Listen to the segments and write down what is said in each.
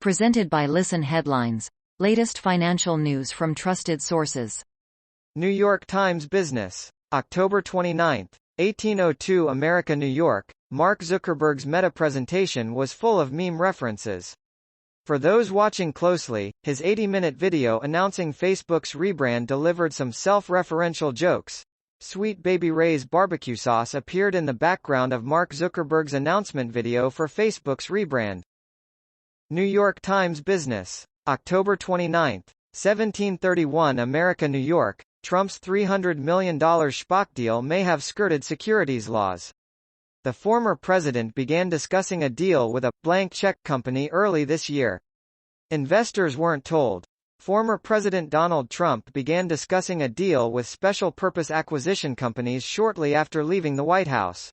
Presented by Listen Headlines. Latest financial news from trusted sources. New York Times Business. October 29, 1802 America, New York. Mark Zuckerberg's Meta presentation was full of meme references. For those watching closely, his 80-minute video announcing Facebook's rebrand delivered some self-referential jokes. Sweet Baby Ray's barbecue sauce appeared in the background of Mark Zuckerberg's announcement video for Facebook's rebrand. New York Times Business. October 29, 1731 America, New York. Trump's $300 million SPAC deal may have skirted securities laws. The former president began discussing a deal with a blank check company early this year. Investors weren't told. Former President Donald Trump began discussing a deal with special purpose acquisition companies shortly after leaving the White House.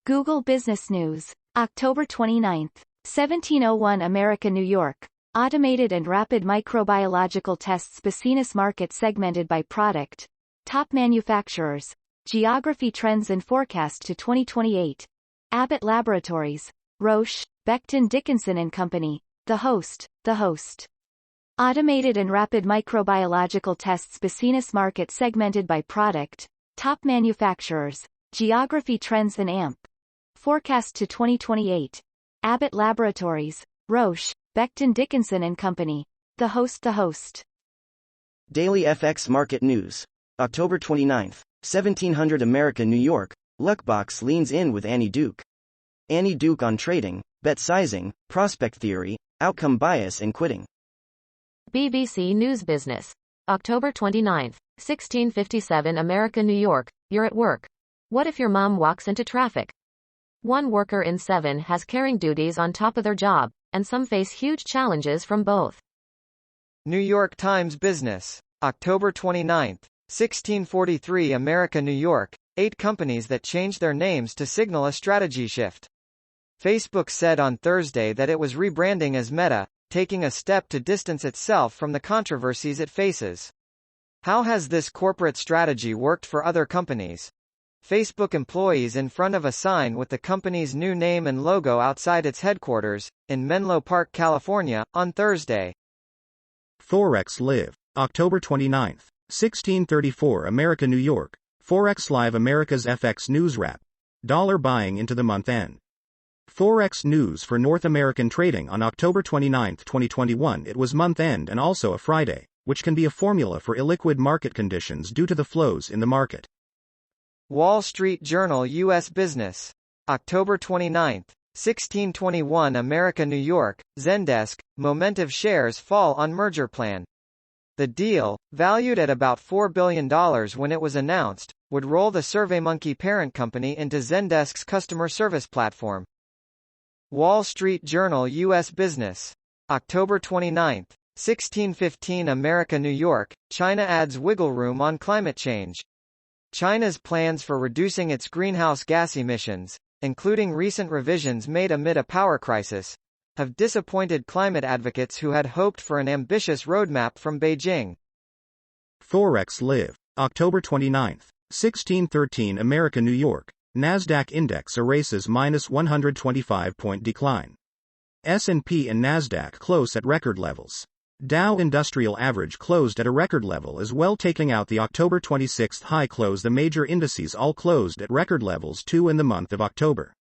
Google Business News. October 29, 1701 America, New York. Automated and rapid microbiological tests. Bussiness market segmented by product. Top manufacturers. Geography trends and forecast to 2028. Abbott Laboratories. Roche, Becton, Dickinson and Company. The host. Automated and rapid microbiological tests. Bussiness market segmented by product. Top manufacturers. Geography trends and AMP. Forecast to 2028. Abbott Laboratories. Roche, Becton, Dickinson and Company. The host. Daily FX Market News. October 29, 1700 America, New York. Luckbox leans in with Annie Duke. Annie Duke on trading, bet sizing, prospect theory, outcome bias and quitting. BBC News Business. October 29, 1657 America, New York. You're at work. What if your mom walks into traffic? One worker in 7 has caring duties on top of their job, and some face huge challenges from both. New York Times Business. October 29, 1643 America, New York. 8 companies that changed their names to signal a strategy shift. Facebook said on Thursday that it was rebranding as Meta, taking a step to distance itself from the controversies it faces. How has this corporate strategy worked for other companies? Facebook employees in front of a sign with the company's new name and logo outside its headquarters, in Menlo Park, California, on Thursday. Forex Live. October 29, 1634 America, New York. Forex Live, America's FX News Wrap. Dollar buying into the month end. Forex news for North American trading on October 29, 2021. It was month end and also a Friday, which can be a formula for illiquid market conditions due to the flows in the market. Wall Street Journal U.S. Business. October 29, 1621 America, New York. Zendesk, Momentive shares fall on merger plan. The deal, valued at about $4 billion when it was announced, would roll the SurveyMonkey parent company into Zendesk's customer service platform. Wall Street Journal U.S. Business. October 29, 1615 America, New York. China adds wiggle room on climate change. China's plans for reducing its greenhouse gas emissions, including recent revisions made amid a power crisis, have disappointed climate advocates who had hoped for an ambitious roadmap from Beijing. Forex Live. October 29, 1613 America, New York. Nasdaq index erases minus 125-point decline. S&P and Nasdaq close at record levels. Dow Industrial Average closed at a record level as well, taking out the October 26 high close. The major indices all closed at record levels too in the month of October.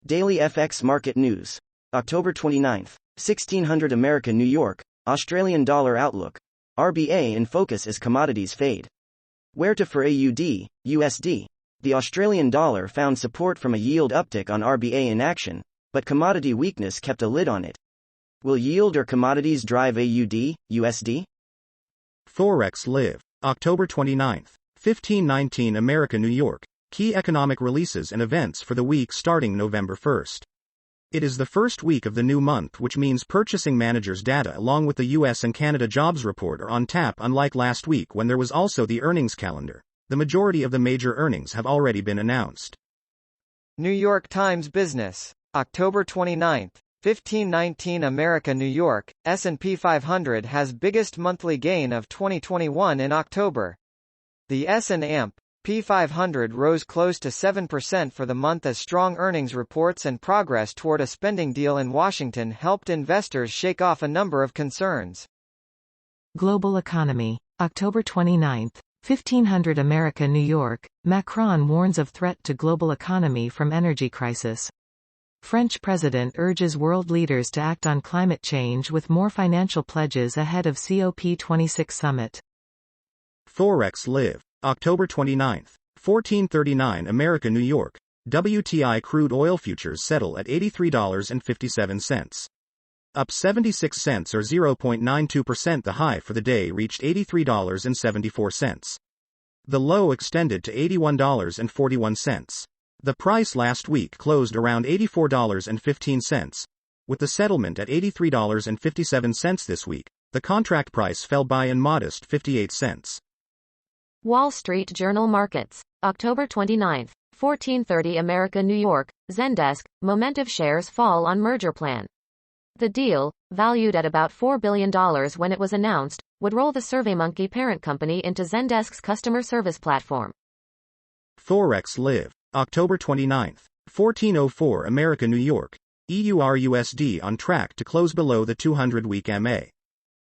Daily FX Market News. October 29, 1600 America, New York. Australian dollar outlook. RBA in focus as commodities fade. Where to for AUD, USD? The Australian dollar found support from a yield uptick on RBA in action, but commodity weakness kept a lid on it. Will yield or commodities drive AUD, USD? Forex Live. October 29, 1519 America, New York. Key economic releases and events for the week starting November 1st. It is the first week of the new month, which means purchasing managers' data along with the US and Canada jobs report are on tap, unlike last week when there was also the earnings calendar. The majority of the major earnings have already been announced. New York Times Business. October 29, 1519 America, New York. S&P 500 has biggest monthly gain of 2021 in October. The S&P P500 rose close to 7% for the month as strong earnings reports and progress toward a spending deal in Washington helped investors shake off a number of concerns. Global economy. October 29. 1500 America, New York. Macron warns of threat to global economy from energy crisis. French president urges world leaders to act on climate change with more financial pledges ahead of COP26 summit. Forex Live. October 29. 1439 America, New York. WTI crude oil futures settle at $83.57. Up 76 cents or 0.92%. The high for the day reached $83.74. The low extended to $81.41. The price last week closed around $84.15. With the settlement at $83.57 this week, the contract price fell by an modest 58 cents. Wall Street Journal Markets. October 29. 1430 America, New York. Zendesk, Momentive shares fall on merger plan. The deal, valued at about $4 billion when it was announced, would roll the SurveyMonkey parent company into Zendesk's customer service platform. Forex Live. October 29. 1404 America, New York. EUR/USD on track to close below the 200-week MA.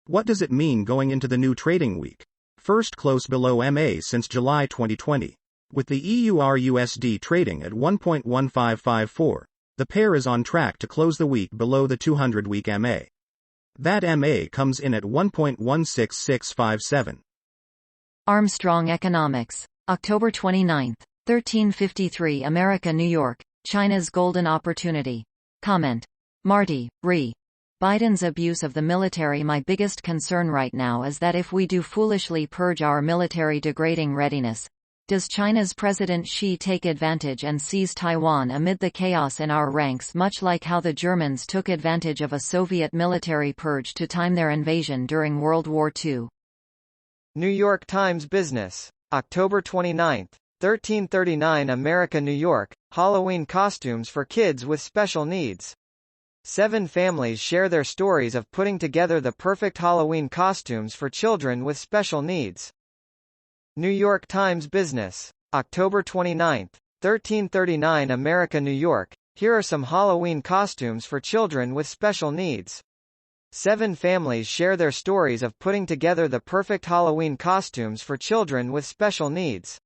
What does it mean going into the new trading week? First close below MA since July 2020. With the EUR/USD trading at 1.1554, the pair is on track to close the week below the 200-week MA. That MA comes in at 1.16657. Armstrong Economics. October 29. 1353 America, New York. China's golden opportunity. Comment. Marty, Re. Biden's abuse of the military. My biggest concern right now is that if we do foolishly purge our military degrading readiness, does China's President Xi take advantage and seize Taiwan amid the chaos in our ranks, much like how the Germans took advantage of a Soviet military purge to time their invasion during World War II? New York Times Business. October 29. 1339 America, New York. Halloween costumes for kids with special needs. 7 families share their stories of putting together the perfect Halloween costumes for children with special needs. New York Times Business. October 29. 1339 America, New York. Here are some Halloween costumes for children with special needs. 7 families share their stories of putting together the perfect Halloween costumes for children with special needs.